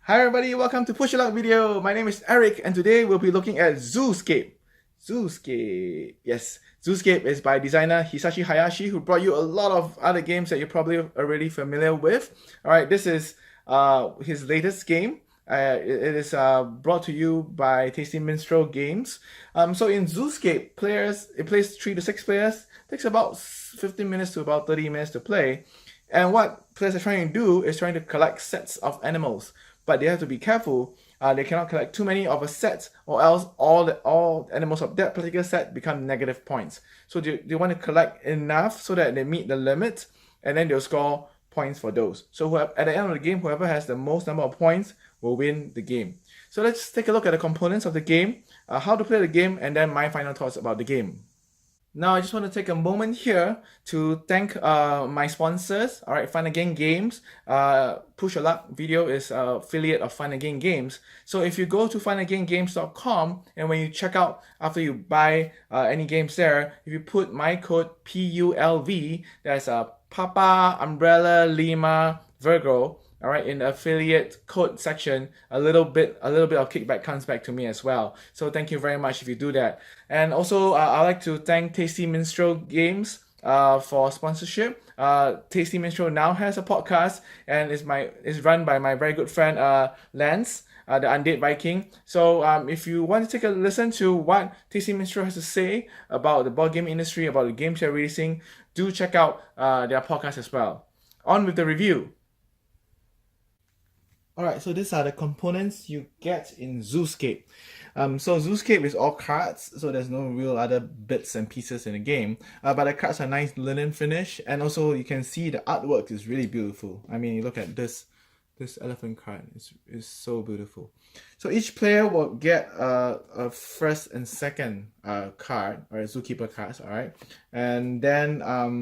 Hi everybody, welcome to Push Your Luck video. My name is Eric and today we'll be looking at Zooscape. Zooscape. Yes, Zooscape is by designer Hisashi Hayashi, who brought you a lot of other games that you're probably already familiar with. Alright, this is his latest game. It is brought to you by Tasty Minstrel Games. So in Zooscape, it plays 3 to 6 players. Takes about 15 minutes to about 30 minutes to play. And what players are trying to do is trying to collect sets of animals. But they have to be careful. They cannot collect too many of a set, or else all animals of that particular set become negative points. So they want to collect enough so that they meet the limit, and then they'll score points for those. So at the end of the game, whoever has the most number of points will win the game. So let's take a look at the components of the game, how to play the game, and then my final thoughts about the game. Now, I just want to take a moment here to thank my sponsors. All right, Funagain Games. Push Your Luck video is an affiliate of Funagain Games. So if you go to funagaingames.com and when you check out after you buy any games there, if you put my code PULV, that's Papa Umbrella Lima Virgo. All right, in the affiliate code section, a little bit of kickback comes back to me as well. So thank you very much if you do that. And also, I'd like to thank Tasty Minstrel Games for sponsorship. Tasty Minstrel now has a podcast and is run by my very good friend Lance, the Undead Viking. So if you want to take a listen to what Tasty Minstrel has to say about the board game industry, about the games they're releasing, do check out their podcast as well. On with the review. Alright, so these are the components you get in Zooscape. So Zooscape is all cards, so there's no real other bits and pieces in the game. But the cards are nice linen finish, and also you can see the artwork is really beautiful. I mean, you look at this elephant card, it's so beautiful. So each player will get a first and second card, or Zookeeper cards, alright? And then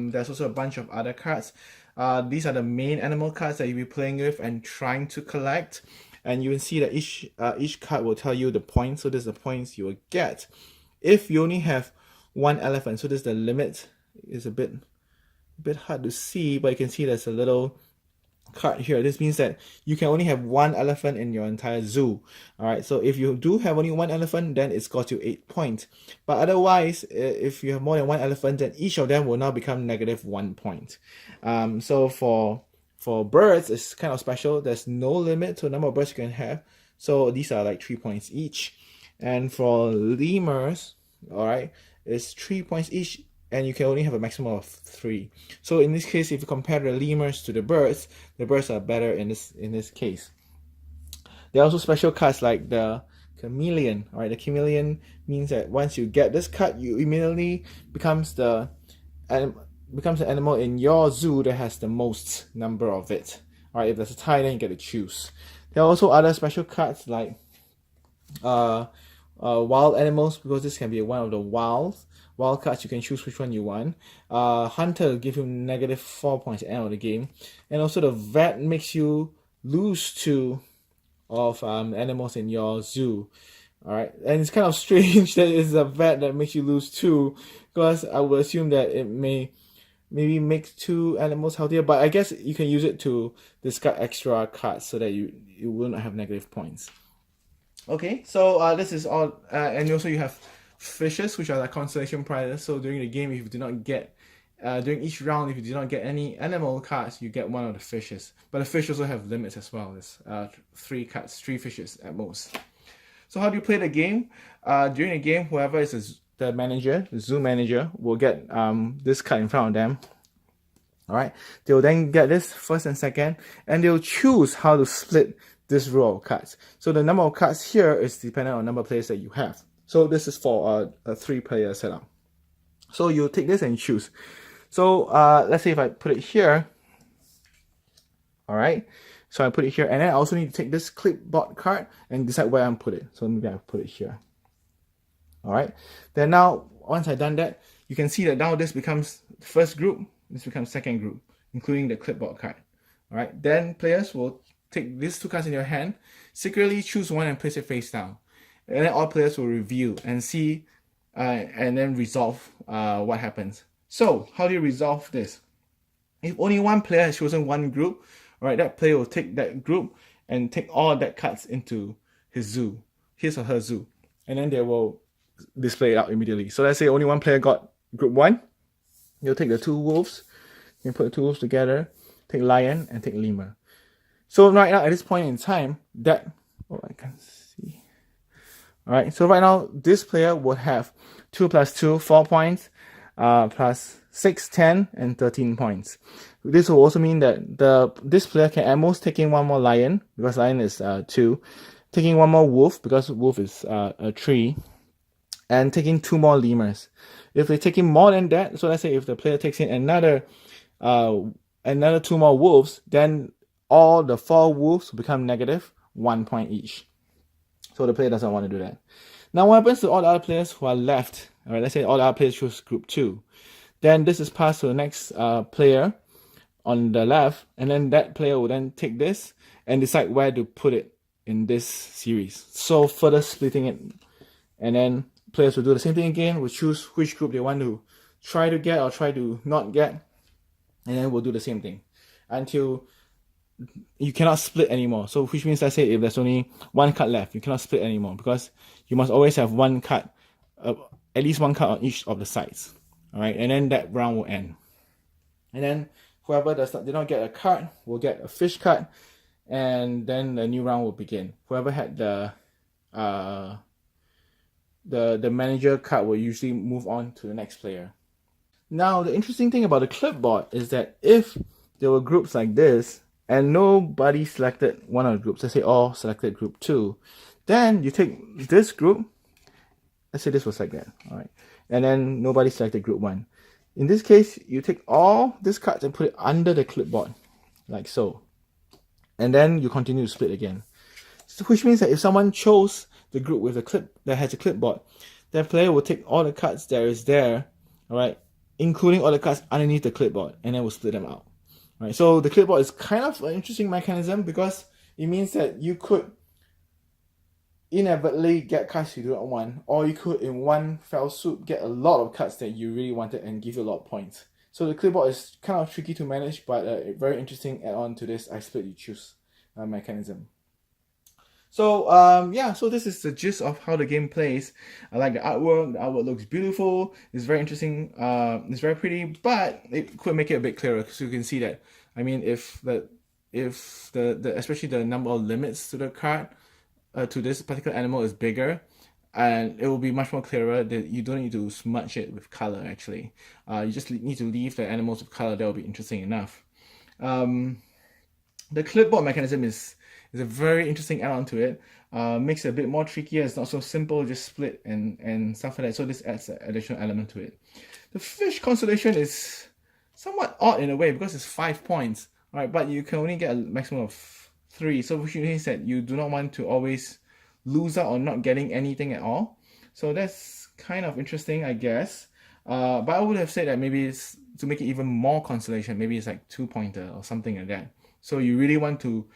there's also a bunch of other cards. These are the main animal cards that you'll be playing with and trying to collect. And you can see that each card will tell you the points. So this is the points you will get if you only have one elephant. So this is the limit. It's a bit hard to see, but you can see there's a little card here. This means that you can only have one elephant in your entire zoo. Alright, so if you do have only one elephant, then it scores you 8 points. But otherwise, if you have more than one elephant, then each of them will now become negative 1 point. So for birds, it's kind of special. There's no limit to the number of birds you can have. So these are like 3 points each. And for lemurs, alright, it's 3 points each, and you can only have a maximum of 3. So in this case, if you compare the lemurs to the birds are better in this case. There are also special cards like the chameleon. Alright, the chameleon means that once you get this card, you immediately becomes the animal in your zoo that has the most number of it. Alright, if there's a tie, then you get to choose. There are also other special cards like wild animals, because this can be one of the wild cards. You can choose which one you want. Hunter will give you negative 4 points at the end of the game. And also the vet makes you lose 2 of animals in your zoo. Alright, and it's kind of strange that it's a vet that makes you lose 2, because I would assume that it maybe makes 2 animals healthier, but I guess you can use it to discard extra cards so that you will not have negative points. Okay, so this is all, and also you have fishes, which are like consolation prizes. So during the game, if you do not get, during each round, if you do not get any animal cards, you get one of the fishes. But the fish also have limits as well. There's 3 cards, 3 fishes at most. So how do you play the game? During the game, whoever is the manager, the zoo manager, will get this card in front of them. Alright, they'll then get this first and second, and they'll choose how to split this row of cards. So the number of cards here is dependent on the number of players that you have. So this is for a 3-player setup. So you take this and choose. So let's say if I put it here. Alright, so I put it here, and then I also need to take this clipboard card and decide where I'm put it. So maybe I put it here. Alright, then now once I've done that, you can see that now this becomes the first group, this becomes second group, including the clipboard card. Alright, then players will take these 2 cards in your hand, secretly choose one and place it face down. And then all players will review and see and then resolve what happens. So how do you resolve this? If only one player has chosen one group, right, that player will take that group and take all that cards into his or her zoo, and then they will display it out immediately. So let's say only one player got group 1, you'll take the 2 wolves, you put the 2 wolves together, take lion and take lemur. So right now at this point in time, that I can see. All right, so right now this player would have 2 plus 2, 4 points, plus 6, 10, and 13 points. This will also mean that this player can at most take in 1 more lion, because lion is 2, taking 1 more wolf, because wolf is a 3, and taking 2 more lemurs. If they take in more than that, so let's say if the player takes in another 2 more wolves, then all the 4 wolves will become negative 1 point each. So the player doesn't want to do that. Now what happens to all the other players who are left? All right, let's say all the other players choose group 2. Then this is passed to the next player on the left, and then that player will then take this and decide where to put it in this series. So further splitting it, and then players will do the same thing again, will choose which group they want to try to get or try to not get, and then we'll do the same thing until you cannot split anymore. So which means, let's say if there's only 1 card left, you cannot split anymore, because you must always have 1 card, at least 1 card on each of the sides. All right, and then that round will end. And then whoever did not get a card will get a fish card, and then the new round will begin. Whoever had the manager card will usually move on to the next player. Now the interesting thing about the clipboard is that if there were groups like this and nobody selected one of the groups, let's say all selected group 2, then you take this group, let's say this was like that, all right, and then nobody selected group 1. In this case, you take all these cards and put it under the clipboard, like so, and then you continue to split again. So, which means that if someone chose the group with a clip that has a clipboard, that player will take all the cards that is there, all right, including all the cards underneath the clipboard, and then we'll split them out. Right, so the clipboard is kind of an interesting mechanism, because it means that you could inadvertently get cards you do not want, or you could in one fell swoop get a lot of cards that you really wanted and give you a lot of points. So the clipboard is kind of tricky to manage, but a very interesting add-on to this I split you choose mechanism. So yeah, so this is the gist of how the game plays. I like the artwork. The artwork looks beautiful. It's very interesting. It's very pretty, but it could make it a bit clearer, so you can see that. I mean, if the especially the number of limits to the card to this particular animal is bigger, and it will be much more clearer that you don't need to smudge it with color. Actually, you just need to leave the animals with color. That will be interesting enough. The clipboard mechanism is a very interesting add-on to it. Makes it a bit more trickier. It's not so simple, just split and stuff like that. So this adds an additional element to it. The fish constellation is somewhat odd in a way, because it's 5 points, right? But you can only get a maximum of 3. So which means that you do not want to always lose out on not getting anything at all. So that's kind of interesting, I guess. But I would have said that maybe it's to make it even more constellation. Maybe it's like 2-pointer or something like that. So you really want to.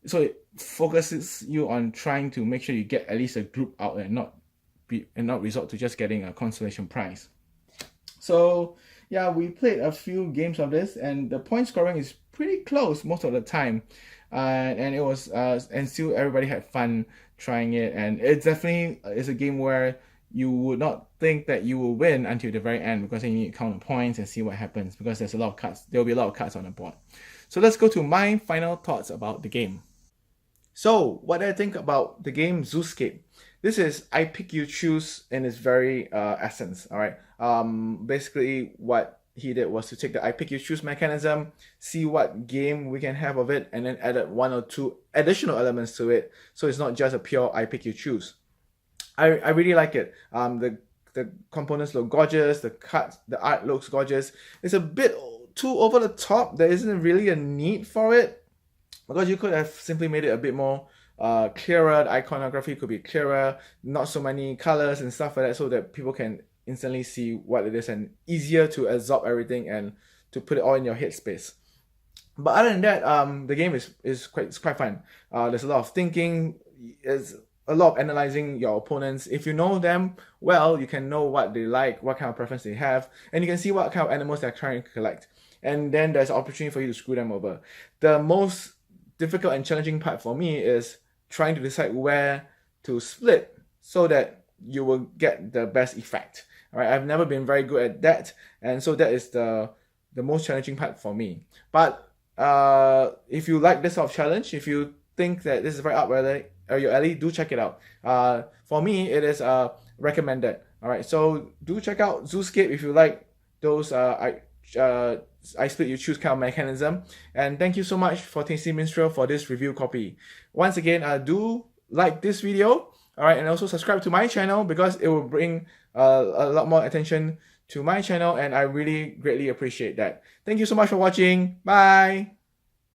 So it focuses you on trying to make sure you get at least a group out and not resort to just getting a consolation prize. So yeah, we played a few games of this, and the point scoring is pretty close most of the time, and it was and still everybody had fun trying it, and it definitely is a game where you would not think that you will win until the very end, because then you need to count the points and see what happens, because there's a lot of cards. There will be a lot of cards on the board. So let's go to my final thoughts about the game. So what I think about the game Zooscape. This is I pick you choose in its very essence. All right. Basically what he did was to take the I pick you choose mechanism, see what game we can have of it, and then added 1 or 2 additional elements to it. So it's not just a pure I pick you choose. I really like it. The components look gorgeous. The art looks gorgeous. It's a bit too over the top. There isn't really a need for it, because you could have simply made it a bit more clearer. The iconography could be clearer, not so many colors and stuff like that, so that people can instantly see what it is and easier to absorb everything and to put it all in your headspace. But other than that, the game is quite fun. There's a lot of thinking. There's a lot of analyzing your opponents. If you know them well, you can know what they like, what kind of preference they have, and you can see what kind of animals they're trying to collect. And then there's an opportunity for you to screw them over. The most difficult and challenging part for me is trying to decide where to split so that you will get the best effect. All right, I've never been very good at that, and so that is the most challenging part for me. But if you like this sort of challenge, if you think that this is very up your alley, do check it out. For me, it is recommended. All right, so do check out Zooscape if you like those I split you choose kind of mechanism. And thank you so much for Tasty Minstrel for this review copy. Once again, do like this video, all right, and also subscribe to my channel because it will bring a lot more attention to my channel, and I really greatly appreciate that. Thank you so much for watching. Bye.